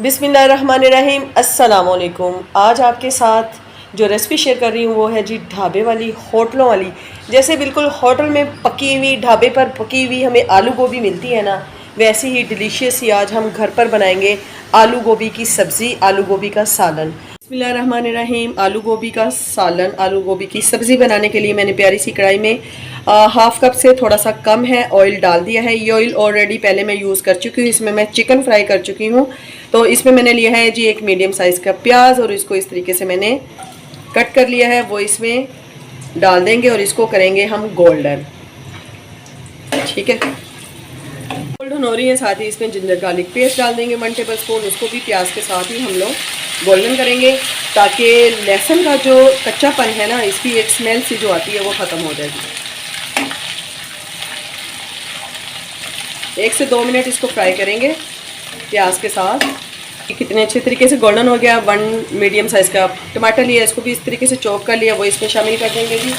बिस्मिल्लाहिर्रहमानिर्रहीम। अस्सलाम वालेकुम। आज आपके साथ जो रेसिपी शेयर कर रही हूँ वो है जी ढाबे वाली, होटलों वाली। जैसे बिल्कुल होटल में पकी हुई, ढाबे पर पकी हुई हमें आलू गोभी मिलती है ना, वैसी ही डिलीशियस ही आज हम घर पर बनाएंगे आलू गोभी की सब्ज़ी, आलू गोभी का सालन। बिस्मिल्लाहिर्रहमानिर्रहीम। आलू गोभी का सालन, आलू गोभी की सब्ज़ी बनाने के लिए मैंने प्यारी सी कढ़ाई में हाफ़ कप से थोड़ा सा कम है ऑयल डाल दिया है। ये ऑयल ऑलरेडी पहले मैं यूज़ कर चुकी हूँ, इसमें मैं चिकन फ्राई कर चुकी हूँ। तो इसमें मैंने लिया है जी एक मीडियम साइज़ का प्याज और इसको इस तरीके से मैंने कट कर लिया है, वो इसमें डाल देंगे और इसको करेंगे हम गोल्डन। ठीक है, गोल्डन हो रही है। साथ ही इसमें जिंजर गार्लिक पेस्ट डाल देंगे 1 टेबल स्पून, उसको भी प्याज के साथ ही हम लोग गोल्डन करेंगे ताकि लहसुन का जो कच्चापन है ना, इसकी एक स्मेल सी जो आती है वो ख़त्म हो जाएगी। 1 से 2 मिनट इसको फ्राई करेंगे प्याज के साथ। कितने अच्छे तरीके से गोल्डन हो गया। 1 मीडियम साइज़ का टमाटर लिया, इसको भी इस तरीके से चॉप कर लिया, वो इसमें शामिल कर देंगे जी।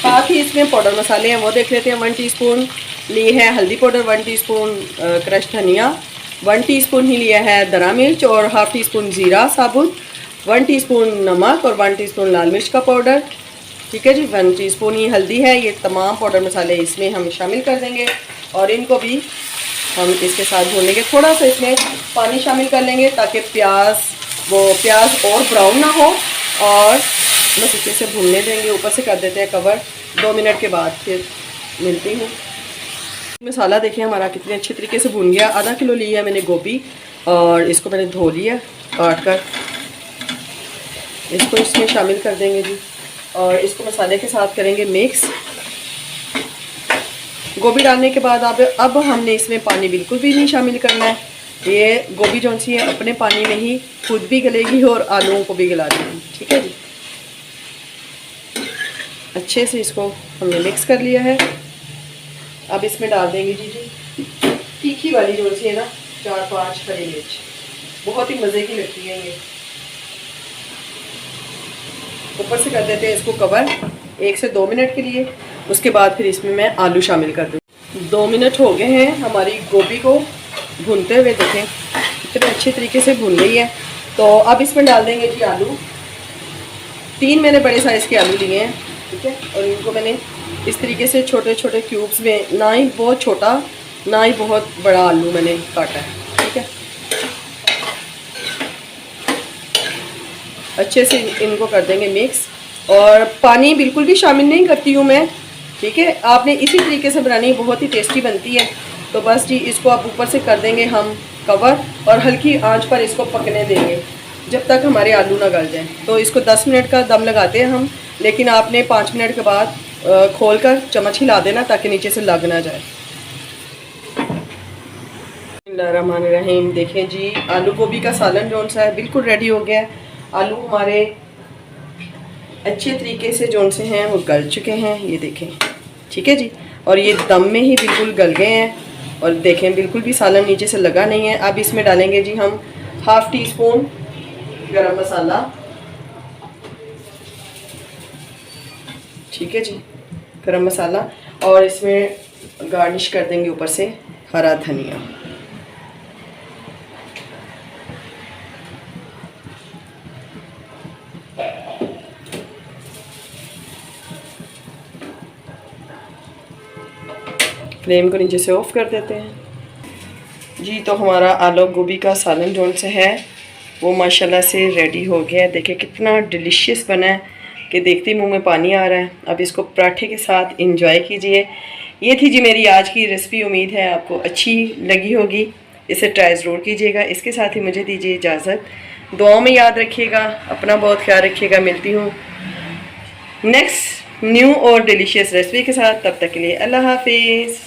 साथ ही इसमें पाउडर मसाले हैं वो देख लेते हैं। 1 टीस्पून लिए है हल्दी पाउडर, 1 टीस्पून क्रश धनिया, 1 टीस्पून ही लिया है दरा मिर्च और हाफ़ टी स्पून ज़ीरा साबुत, 1 टीस्पून नमक और 1 टीस्पून लाल मिर्च का पाउडर। ठीक है जी, 1 टीस्पून ही हल्दी है। ये तमाम पाउडर मसाले इसमें हम शामिल कर देंगे और इनको भी हम इसके साथ भून लेंगे। थोड़ा सा इसमें पानी शामिल कर लेंगे ताकि प्याज और ब्राउन ना हो, और बस इसी से भूनने देंगे। ऊपर से कर देते हैं कवर। 2 मिनट के बाद फिर मिलती हूँ। मसाला देखिए हमारा कितने अच्छे तरीके से भून गया। आधा किलो लिया है मैंने गोभी और इसको मैंने धो लिया काट कर। इसको इसमें शामिल कर देंगे जी और इसको मसाले के साथ करेंगे मिक्स। गोभी डालने के बाद अब हमने इसमें पानी बिल्कुल भी नहीं शामिल करना है। ये गोभी जो सी है अपने पानी में ही खुद भी गलेगी और आलूओं को भी गला देगी। ठीक है जी, अच्छे से इसको हमने मिक्स कर लिया है। अब इसमें डाल देंगे जी तीखी वाली जो सी है ना 4-5 हरी मिर्च, बहुत ही मज़े की लगती है ये। ऊपर से कर देते हैं इसको कवर 1 से 2 मिनट के लिए। उसके बाद फिर इसमें मैं आलू शामिल कर दूँ। 2 मिनट हो गए हैं हमारी गोभी को भूनते हुए, देखें कितने अच्छे तरीके से भून गई है। तो अब इसमें डाल देंगे जी आलू। 3 मैंने बड़े साइज़ के आलू लिए हैं। ठीक है, और इनको मैंने इस तरीके से छोटे छोटे क्यूब्स में, ना ही बहुत छोटा ना ही बहुत बड़ा आलू मैंने काटा है। ठीक है, अच्छे से इनको कर देंगे मिक्स और पानी बिल्कुल भी शामिल नहीं करती हूँ मैं। ठीक है, आपने इसी तरीके से बनानी, बहुत ही टेस्टी बनती है। तो बस जी इसको आप ऊपर से कर देंगे हम कवर और हल्की आंच पर इसको पकने देंगे जब तक हमारे आलू ना गल जाएं। तो इसको 10 मिनट का दम लगाते हैं हम, लेकिन आपने 5 मिनट के बाद खोल कर चम्मच हिला देना ताकि नीचे से लग ना जाए। बिस्मिल्लाहिर्रहमानिर्रहीम। देखें जी आलू गोभी का सालन जो सा है बिल्कुल रेडी हो गया है। आलू हमारे अच्छे तरीके से जो से हैं वो गल चुके हैं, ये देखें। ठीक है जी, और ये दम में ही बिल्कुल गल गए हैं और देखें बिल्कुल भी सालन नीचे से लगा नहीं है। अब इसमें डालेंगे जी हम हाफ़ टी स्पून गरम मसाला। ठीक है जी, गरम मसाला, और इसमें गार्निश कर देंगे ऊपर से हरा धनिया। फ्लेम को नीचे से ऑफ कर देते हैं जी। तो हमारा आलू गोभी का सालन जो से है वो माशाल्लाह से रेडी हो गया है। देखिए कितना डिलीशियस बना है कि देखते ही मुंह में पानी आ रहा है। अब इसको पराठे के साथ इंजॉय कीजिए। ये थी जी मेरी आज की रेसिपी। उम्मीद है आपको अच्छी लगी होगी, इसे ट्राई ज़रूर कीजिएगा। इसके साथ ही मुझे दीजिए इजाज़त। दुआओं में याद रखिएगा, अपना बहुत ख्याल रखिएगा। मिलती हूँ नेक्स्ट न्यू और डिलीशियस रेसिपी के साथ, तब तक के लिए अल्लाह हाफिज़।